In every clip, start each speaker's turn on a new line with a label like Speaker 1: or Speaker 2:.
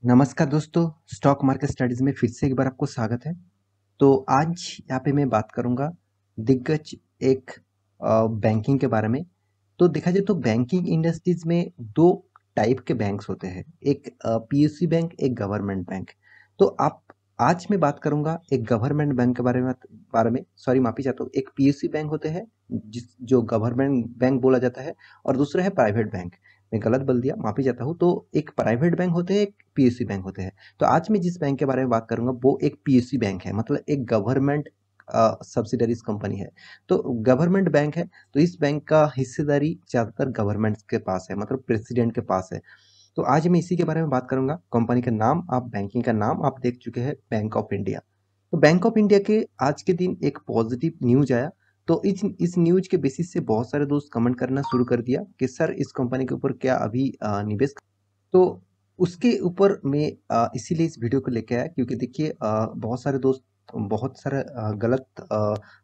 Speaker 1: नमस्कार दोस्तों, stock market studies में फिर से एक बार आपको स्वागत है। तो आज यहाँ पे मैं बात करूँगा दिग्गज एक बैंकिंग के बारे में। तो देखा जाए तो बैंकिंग इंडस्ट्रीज में दो टाइप के बैंक्स होते हैं, एक पीएसयू बैंक, एक गवर्नमेंट बैंक। तो आप आज मैं बात करूँगा एक गवर्नमेंट बैंक के बारे में सॉरी माफी चाहता हूँ। एक पीएसयू बैंक होते हैं जिस जो गवर्नमेंट बैंक बोला जाता है, और दूसरा है प्राइवेट बैंक। मैं गलत बोल दिया, माफी चाहता हूँ। तो एक प्राइवेट बैंक होते हैं, एक पीएसयू बैंक होते हैं। तो आज मैं जिस बैंक के बारे में बात करूंगा वो एक पीएसयू बैंक है, मतलब एक गवर्नमेंट सब्सिडरीज कंपनी है। तो गवर्नमेंट बैंक है, तो इस बैंक का हिस्सेदारी ज्यादातर गवर्नमेंट के पास है, मतलब प्रेसिडेंट के पास है। तो आज मैं इसी के बारे में बात करूंगा। कंपनी का नाम आप, बैंकिंग का नाम आप देख चुके हैं, बैंक ऑफ इंडिया। तो बैंक ऑफ इंडिया के आज के दिन एक पॉजिटिव न्यूज आया। तो इस न्यूज के बेसिस से बहुत सारे दोस्त कमेंट करना शुरू कर दिया कि सर इस कंपनी के ऊपर क्या अभी निवेश। तो उसके ऊपर मैं इसीलिए इस वीडियो को लेके आया, क्योंकि देखिए बहुत सारे दोस्त बहुत सारे गलत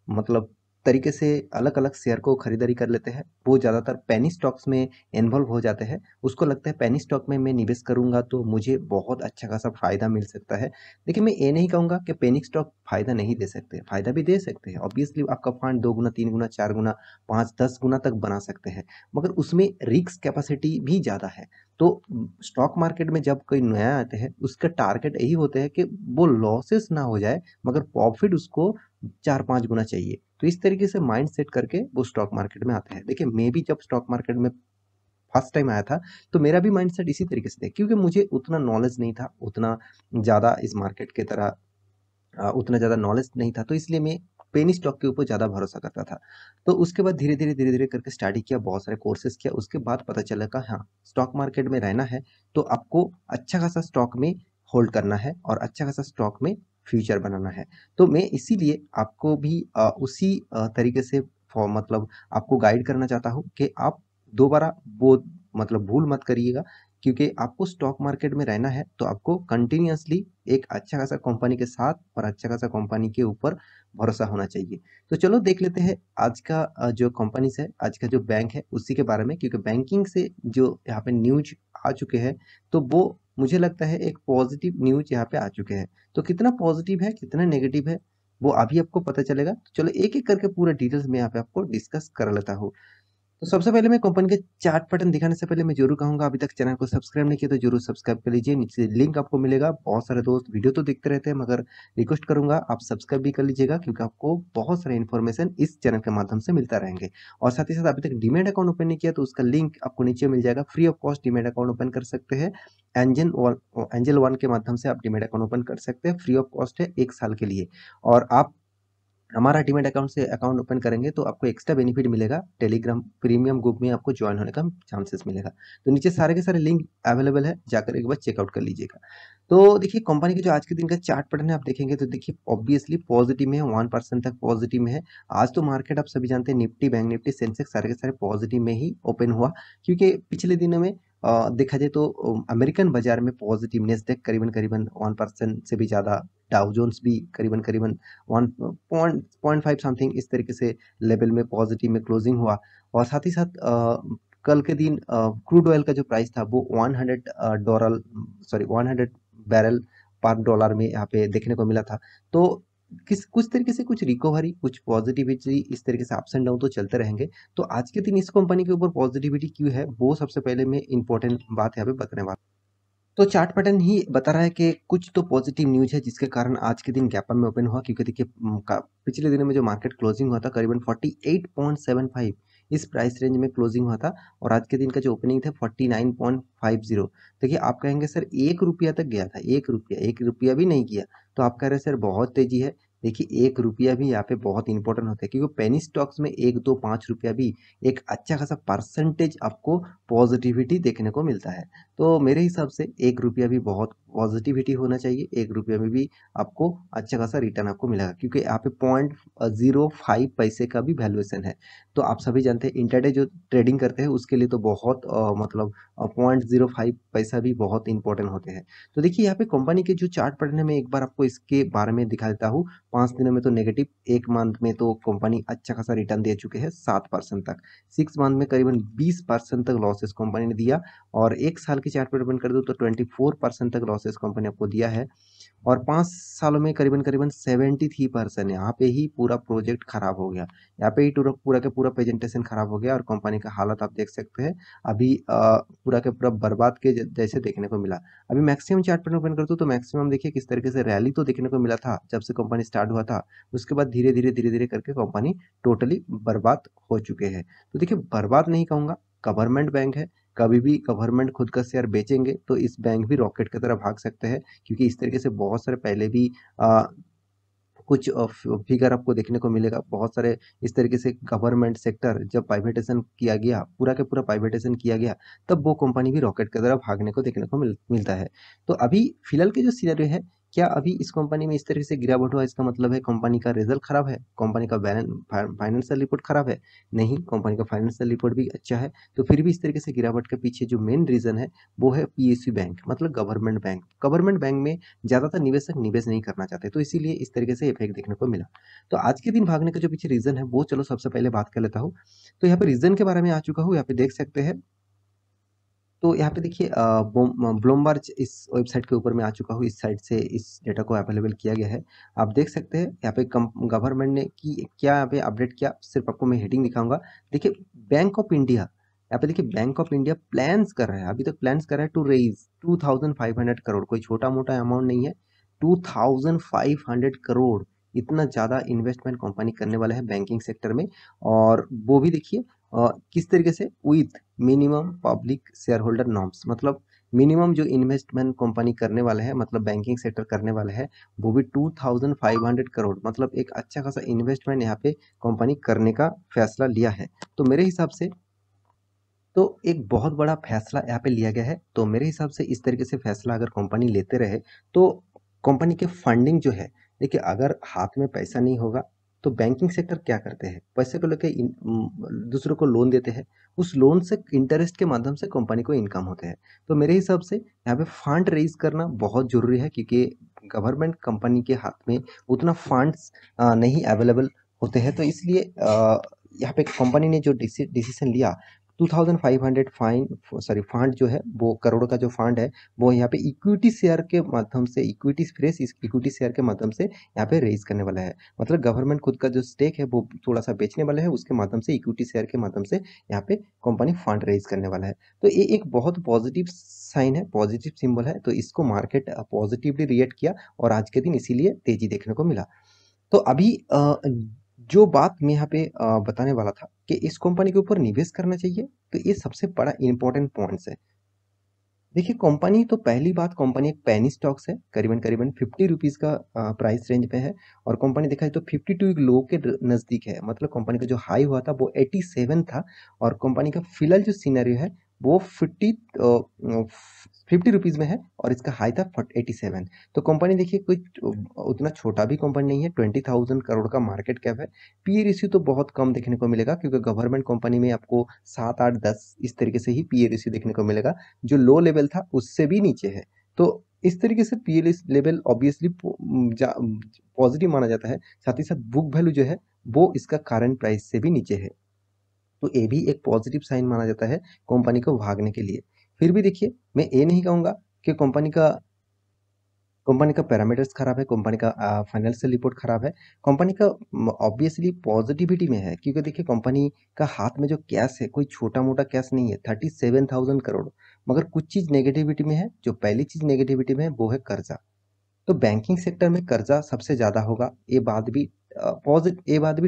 Speaker 1: मतलब तरीके से अलग अलग शेयर को खरीदारी कर लेते हैं। वो ज़्यादातर पेनी स्टॉक्स में इन्वॉल्व हो जाते हैं। उसको लगता है पेनी स्टॉक में मैं निवेश करूंगा तो मुझे बहुत अच्छा खासा फायदा मिल सकता है। देखिए, मैं ये नहीं कहूंगा कि पेनी स्टॉक फायदा नहीं दे सकते, फायदा भी दे सकते हैं। ऑब्वियसली आपका फंड 2 गुना, 3 गुना, 4 गुना, 5-10 गुना तक बना सकते हैं, मगर उसमें रिस्क कैपेसिटी भी ज़्यादा है। तो स्टॉक मार्केट में जब कोई नया आते हैं, उसका टारगेट यही होता है कि वो लॉसेस ना हो जाए, मगर प्रॉफिट उसको 4-5 गुना चाहिए। तो इस तरीके से माइंड सेट करके वो स्टॉक मार्केट में आते हैं। देखिए, मैं भी जब स्टॉक मार्केट में फर्स्ट टाइम आया था, तो मेरा भी माइंड सेट इसी तरीके से था, क्योंकि मुझे उतना नॉलेज नहीं था, उतना ज़्यादा इस मार्केट की तरह उतना ज़्यादा नॉलेज नहीं था। तो इसलिए मैं पेनी स्टॉक के ऊपर ज़्यादा भरोसा करता था। तो उसके बाद धीरे धीरे करके स्टडी किया, बहुत सारे कोर्सेज किया। उसके बाद पता चला कि हाँ, स्टॉक मार्केट में रहना है तो आपको अच्छा खासा स्टॉक में होल्ड करना है और अच्छा खासा स्टॉक में फ्यूचर बनाना है। तो मैं इसीलिए आपको भी उसी तरीके से मतलब आपको गाइड करना चाहता हूँ कि आप दोबारा वो मतलब भूल मत करिएगा। क्योंकि आपको स्टॉक मार्केट में रहना है तो आपको कंटिन्यूअसली एक अच्छा खासा कंपनी के साथ और अच्छा खासा कंपनी के ऊपर भरोसा होना चाहिए। तो चलो देख लेते हैं आज का जो कंपनीज है, आज का जो बैंक है उसी के बारे में, क्योंकि बैंकिंग से जो यहाँ पे न्यूज आ चुके हैं, तो वो मुझे लगता है एक पॉजिटिव न्यूज यहाँ पे आ चुके हैं। तो कितना पॉजिटिव है कितना नेगेटिव है वो अभी आपको पता चलेगा। तो चलो एक एक करके पूरा डिटेल्स में यहाँ पे आपको डिस्कस कर लेता हूँ। तो सबसे पहले मैं कंपनी के चार्ट पैटर्न दिखाने से पहले मैं जरूर कहूंगा, अभी तक चैनल को सब्सक्राइब नहीं किया तो जरूर सब्सक्राइब कर लीजिए। नीचे लिंक आपको मिलेगा। बहुत सारे दोस्त वीडियो तो देखते रहते हैं, मगर रिक्वेस्ट करूंगा आप सब्सक्राइब भी कर लीजिएगा, क्योंकि आपको बहुत सारे इन्फॉर्मेशन इस चैनल के माध्यम से मिलता रहेंगे। और साथ ही साथ अभी तक डीमेट अकाउंट ओपन नहीं किया तो उसका लिंक आपको नीचे मिल जाएगा। Free of cost demat account open कर सकते हैं। एंजल 1 के माध्यम से आप डीमेट अकाउंट ओपन कर सकते हैं। फ्री ऑफ कॉस्ट है 1 साल के लिए। और आप हमारा डीमैट अकाउंट से अकाउंट ओपन करेंगे तो आपको एक्स्ट्रा बेनिफिट मिलेगा। टेलीग्राम प्रीमियम ग्रुप में आपको ज्वाइन होने का चांसेस मिलेगा। तो नीचे सारे के सारे लिंक अवेलेबल है, जाकर एक बार चेकआउट कर लीजिएगा। तो देखिए, कंपनी के जो आज के दिन का चार्ट पैटर्न है आप देखेंगे तो देखिए ऑब्वियसली पॉजिटिव में है, 1% तक पॉजिटिव में है। आज तो मार्केट आप सभी जानते हैं, निफ्टी, बैंक निफ्टी, सेंसेक्स सारे के सारे पॉजिटिव में ही ओपन हुआ। क्योंकि पिछले दिनों में देखा जाए तो अमेरिकन बाजार में पॉजिटिव, नेस्डेक करीबन करीबन 1% से भी ज़्यादा, डाउ जोन्स भी करीबन करीबन 1.5 समथिंग इस तरीके से लेवल में पॉजिटिव में क्लोजिंग हुआ। और साथ ही साथ कल के दिन क्रूड ऑयल का जो प्राइस था वो 100 बैरल पर डॉलर में यहाँ पे देखने को मिला था। तो किस कुछ तरीके से कुछ रिकवरी, कुछ पॉजिटिविटी, इस तरीके से अप्स एंड डाउन तो चलते रहेंगे। तो आज के दिन इस कंपनी के ऊपर पॉजिटिविटी क्यों है, वो सबसे पहले मैं इंपॉर्टेंट बात यहाँ पे बताने वाला। तो चार्ट पैटर्न ही बता रहा है कि कुछ तो पॉजिटिव न्यूज है जिसके कारण आज के दिन गैप अप में ओपन हुआ। क्योंकि देखिए पिछले दिनों में जो मार्केट क्लोजिंग हुआ था करीबन 48.75 इस प्राइस रेंज में क्लोजिंग हुआ था, और आज के दिन का जो ओपनिंग था 49.50। देखिए, आप कहेंगे सर 1 रुपया तक गया था, 1 रुपया, 1 रुपया भी नहीं किया। तो आप कह रहे हैं सर बहुत तेजी है। देखिए, 1 रुपया भी यहाँ पे बहुत इंपॉर्टेंट होता है, क्योंकि पेनी स्टॉक्स में 1, 2, 5 रुपया भी एक अच्छा खासा परसेंटेज आपको पॉजिटिविटी देखने को मिलता है। तो मेरे हिसाब से 1 रुपया भी बहुत पॉजिटिविटी होना चाहिए। 1 रुपया में भी आपको अच्छा खासा रिटर्न आपको मिलेगा, क्योंकि यहाँ पे 0.05 पैसे का भी वैल्यूएशन है। तो आप सभी जानते हैं इंटरडे जो ट्रेडिंग करते हैं उसके लिए तो बहुत मतलब 0.05 पैसा भी बहुत इंपॉर्टेंट होते हैं। तो देखिए, यहाँ पे कंपनी के जो चार्ट पैटर्न है मैं एक बार आपको इसके बारे में दिखा देता हूँ। 5 दिनों में तो नेगेटिव, 1 मंथ में तो कंपनी अच्छा खासा रिटर्न दे चुके हैं 7% तक, 6 मंथ में करीबन 20% तक लॉसेस कंपनी ने दिया, और 1 साल की चार्ट पर डिपेंड कर दो तो 24% तक लॉसेस कंपनी आपको दिया है, और 5 सालों में करीबन 73%। यहाँ पे ही पूरा प्रोजेक्ट खराब हो गया, यहाँ पे ही पूरा का पूरा प्रेजेंटेशन खराब हो गया, और कंपनी का हालत आप देख सकते हैं अभी पूरा का पूरा बर्बाद के जैसे देखने को मिला। अभी मैक्सिमम चार्ट पर ओपन करते हो तो मैक्सिमम देखिए किस तरीके से रैली तो देखने को मिला था जब से कंपनी स्टार्ट हुआ था, उसके बाद धीरे धीरे करके कंपनी टोटली बर्बाद हो चुके हैं। तो देखिए बर्बाद नहीं कहूँगा, गवर्नमेंट बैंक है, कभी भी गवर्नमेंट खुद का शेयर बेचेंगे तो इस बैंक भी रॉकेट की तरह भाग सकते हैं, क्योंकि इस तरीके से बहुत सारे पहले भी कुछ फिगर आपको देखने को मिलेगा। बहुत सारे इस तरीके से गवर्नमेंट सेक्टर जब प्राइवेटाइजेशन किया गया, पूरा के पूरा प्राइवेटाइजेशन किया गया, तब वो कंपनी भी रॉकेट की तरह भागने को देखने को मिलता है। तो अभी फिलहाल के जो सिनेरियो है, क्या अभी इस कंपनी में इस तरीके से गिरावट हुआ इसका मतलब है कंपनी का रिजल्ट खराब है, कंपनी का फाइनेंशियल रिपोर्ट खराब है? नहीं, कंपनी का फाइनेंशियल रिपोर्ट भी अच्छा है। तो फिर भी इस तरीके से गिरावट के पीछे जो मेन रीजन है वो है पीएसयू बैंक, मतलब गवर्नमेंट बैंक। गवर्नमेंट बैंक में ज़्यादातर निवेशक निवेश नहीं करना चाहते, तो इसीलिए इस तरीके से इफेक्ट देखने को मिला। तो आज के दिन भागने का जो पीछे रीजन है वो चलो सबसे पहले बात कर लेता हूँ। तो यहाँ पे रीजन के बारे में आ चुका हूँ, यहाँ पे देख सकते हैं। तो यहाँ पे देखिए ब्लूमबर्ग इस वेबसाइट के ऊपर मैं आ चुका हूँ, इस साइट से इस डेटा को अवेलेबल किया गया है। आप देख सकते हैं यहाँ पे गवर्नमेंट ने की क्या यहाँ पे अपडेट किया, सिर्फ आपको मैं हेडिंग दिखाऊंगा। देखिए बैंक ऑफ इंडिया, यहाँ पे देखिए बैंक ऑफ इंडिया प्लान्स कर रहा है, अभी तक प्लान्स कर रहा है टू रेज 2500 करोड़, कोई छोटा मोटा अमाउंट नहीं है, 2500 करोड़, इतना ज़्यादा इन्वेस्टमेंट कंपनी करने वाला है बैंकिंग सेक्टर में। और वो भी देखिए किस तरीके से, with minimum public share holder norms, मतलब मिनिमम जो इन्वेस्टमेंट कंपनी करने वाला है, मतलब बैंकिंग सेक्टर करने वाला है, वो भी 2500 करोड़, मतलब एक अच्छा खासा इन्वेस्टमेंट यहाँ पे कंपनी करने का फैसला लिया है। तो मेरे हिसाब से तो एक बहुत बड़ा फैसला यहाँ पे लिया गया है। तो मेरे हिसाब से इस तरीके से फैसला अगर कंपनी लेते रहे तो कंपनी के फंडिंग जो है, देखिए अगर हाथ में पैसा नहीं होगा तो बैंकिंग सेक्टर क्या करते हैं, पैसे को लेके दूसरों को लोन देते हैं, उस लोन से इंटरेस्ट के माध्यम से कंपनी को इनकम होते हैं। तो मेरे हिसाब से यहाँ पे फंड रेज करना बहुत जरूरी है, क्योंकि गवर्नमेंट कंपनी के हाथ में उतना फंड्स नहीं अवेलेबल होते हैं। तो इसलिए यहाँ पे कंपनी ने जो डिसीजन लिया, 2500 फंड जो है, वो करोड़ का जो फंड है, वो यहाँ पे इक्विटी शेयर के माध्यम से, फ्रेश इक्विटी शेयर के माध्यम से यहाँ पे रेज करने वाला है। मतलब गवर्नमेंट खुद का जो स्टेक है वो थोड़ा सा बेचने वाला है, उसके माध्यम से इक्विटी शेयर के माध्यम से यहाँ पे कंपनी फंड रेज करने वाला है। तो ये एक बहुत पॉजिटिव साइन है, पॉजिटिव सिंबल है, तो इसको मार्केट पॉजिटिवली रिएक्ट किया और आज के दिन इसीलिए तेजी देखने को मिला। तो अभी जो बात मैं यहाँ पे बताने वाला था कि इस कंपनी के ऊपर निवेश करना चाहिए, तो ये सबसे बड़ा इंपॉर्टेंट पॉइंट्स है। देखिए कंपनी तो पहली बात, कंपनी एक पेनी स्टॉक्स है, करीबन 50 रुपीज़ का प्राइस रेंज पे है, और कंपनी देखा जाए तो 52 एक लो के नज़दीक है, मतलब कंपनी का जो हाई हुआ था वो 87 था, और कंपनी का फिलहाल जो सिनेरियो है वो 50 रुपीज़ में है, और इसका हाई था 87। तो कंपनी देखिए कोई उतना छोटा भी कंपनी नहीं है, 20,000 करोड़ का मार्केट कैप है। पीई रेशियो तो बहुत कम देखने को मिलेगा, क्योंकि गवर्नमेंट कंपनी में आपको 7, 8, 10 इस तरीके से ही पीई रेशियो देखने को मिलेगा, जो लो लेवल था उससे भी नीचे है। तो इस तरीके से पीएल लेवल ऑब्वियसली पॉजिटिव माना जाता है, साथ ही साथ बुक वैल्यू जो है वो इसका करंट प्राइस से भी नीचे है, तो ये भी एक पॉजिटिव साइन माना जाता है कंपनी को भागने के लिए। फिर भी देखिए मैं ये नहीं कहूँगा कि कंपनी का पैरामीटर्स खराब है, कंपनी का फाइनेंशियल रिपोर्ट खराब है। कंपनी का ऑब्वियसली पॉजिटिविटी में है, क्योंकि देखिए कंपनी का हाथ में जो कैश है कोई छोटा मोटा कैश नहीं है, 37,000 करोड़। मगर कुछ चीज़ नेगेटिविटी में है, जो पहली चीज़ नेगेटिविटी में है वो है कर्जा। तो बैंकिंग सेक्टर में कर्जा सबसे ज़्यादा होगा, ये बात भी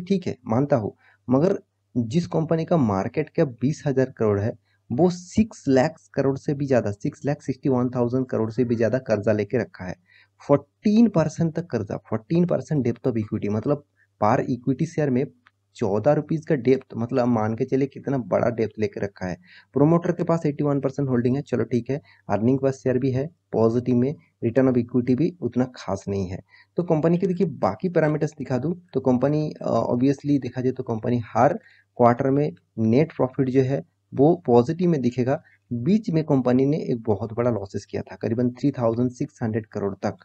Speaker 1: ठीक है, मानता हूँ। मगर जिस कंपनी का मार्केट कैप 20,000 करोड़ है, वो 6 लाख करोड़ से भी ज़्यादा, 6,61,000 करोड़ से भी ज़्यादा कर्जा लेके रखा है। 14% तक कर्जा, 14% डेप्थ ऑफ इक्विटी, मतलब पार इक्विटी शेयर में 14 रुपीज़ का डेप्थ, मतलब आप मान के चलिए कितना बड़ा डेप्थ लेके रखा है। प्रोमोटर के पास 81% होल्डिंग है, चलो ठीक है। अर्निंग पर शेयर भी है पॉजिटिव में, रिटर्न ऑफ इक्विटी भी उतना खास नहीं है। तो कंपनी के देखिए बाकी पैरामीटर्स दिखा दूं तो कंपनी ऑब्वियसली देखा जाए तो कंपनी हर क्वार्टर में नेट प्रॉफिट जो है वो पॉजिटिव में दिखेगा। बीच में कंपनी ने एक बहुत बड़ा लॉसेस किया था, करीबन 3,600 करोड़ तक,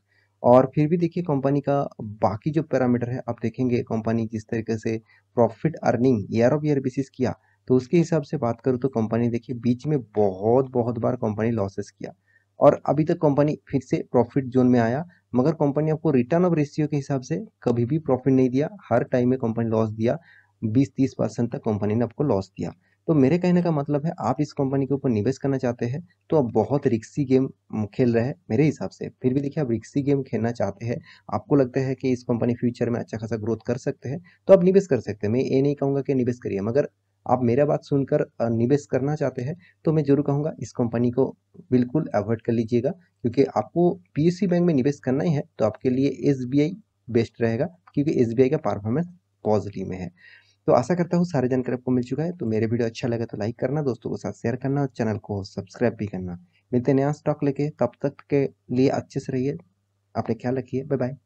Speaker 1: और फिर भी देखिए कंपनी का बाकी जो पैरामीटर है, आप देखेंगे कंपनी जिस तरीके से profit earning year of year basis किया, तो उसके हिसाब से बात करूँ तो कंपनी देखिए बीच में बहुत बार कंपनी लॉसेस किया और अभी तक कंपनी फिर से प्रॉफिट जोन में आया, मगर कंपनी आपको रिटर्न ऑफ रेशियो के हिसाब से कभी भी प्रॉफिट नहीं दिया, हर टाइम में कंपनी लॉस दिया, 20-30% तक कंपनी ने आपको लॉस दिया। तो मेरे कहने का मतलब है, आप इस कंपनी के ऊपर निवेश करना चाहते हैं तो आप बहुत रिस्की गेम खेल रहे हैं मेरे हिसाब से। फिर भी देखिए आप रिस्की गेम खेलना चाहते हैं, आपको लगता है कि इस कंपनी फ्यूचर में अच्छा खासा ग्रोथ कर सकते हैं, तो आप निवेश कर सकते हैं। मैं ये नहीं कहूँगा कि निवेश करिए, मगर आप मेरा बात सुनकर निवेश करना चाहते हैं तो मैं ज़रूर कहूँगा इस कंपनी को बिल्कुल अवॉइड कर लीजिएगा, क्योंकि आपको पीएसयू बैंक में निवेश करना ही है तो आपके लिए एसबीआई बेस्ट रहेगा, क्योंकि एसबीआई का परफॉर्मेंस पॉजिटिव में है। तो आशा करता हूँ सारी जानकारी आपको मिल चुका है। तो मेरे वीडियो अच्छा लगा तो लाइक करना, दोस्तों के साथ शेयर करना और चैनल को सब्सक्राइब भी करना। मिलते हैं नया स्टॉक लेके, तब तक के लिए अच्छे से रहिए, अपने ख्याल रखिए, बाय बाय।